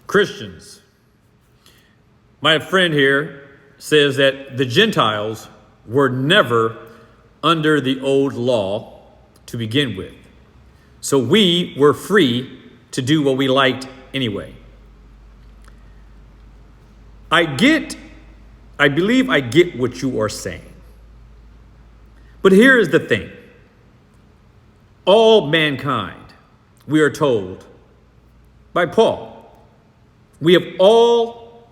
Christians. My friend here says that the Gentiles were never under the old law to begin with. So we were free to do what we liked anyway. I believe I get what you are saying. But here is the thing. All mankind, we are told by Paul, we have all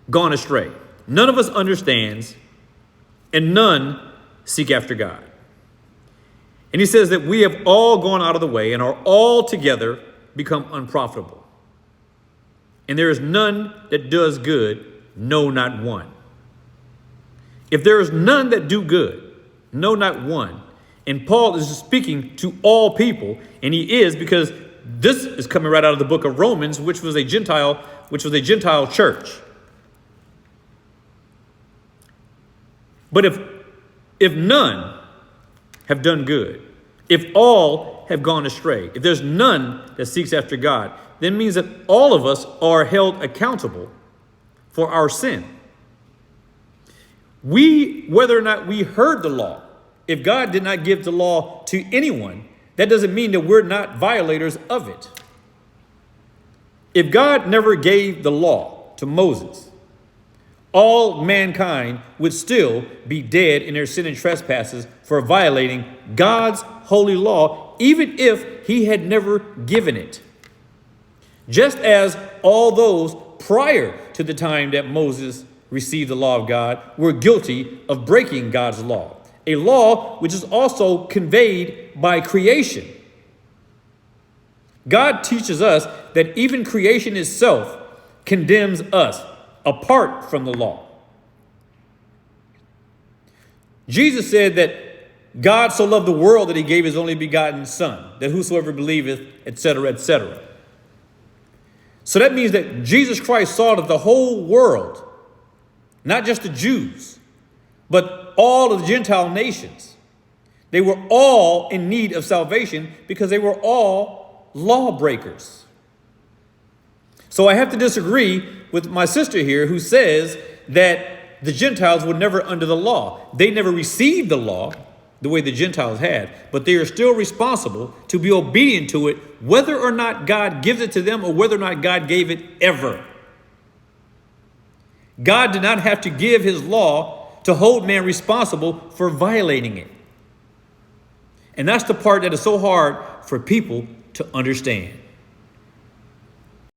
gone astray. None of us understands, and none seek after God. And he says that we have all gone out of the way and are all together become unprofitable. And there is none that does good, no, not one. If there is none that do good, no, not one. And Paul is speaking to all people, and he is, because this is coming right out of the book of Romans, which was a Gentile church. But if none have done good, if all have gone astray, if there's none that seeks after God, then it means that all of us are held accountable for our sin. Whether or not we heard the law, if God did not give the law to anyone, that doesn't mean that we're not violators of it. If God never gave the law to Moses, all mankind would still be dead in their sin and trespasses for violating God's holy law, even if he had never given it. Just as all those prior to the time that Moses received the law of God were guilty of breaking God's law, a law which is also conveyed by creation. God teaches us that even creation itself condemns us apart from the law. Jesus said that God so loved the world that he gave his only begotten Son, that whosoever believeth, etc., etc. So that means that Jesus Christ saw that the whole world, not just the Jews, but all of the Gentile nations, they were all in need of salvation because they were all lawbreakers. So I have to disagree with my sister here who says that the Gentiles were never under the law. They never received the law the way the Gentiles had, but they are still responsible to be obedient to it, whether or not God gives it to them or whether or not God gave it ever. God did not have to give his law to hold man responsible for violating it. And that's the part that is so hard for people to understand.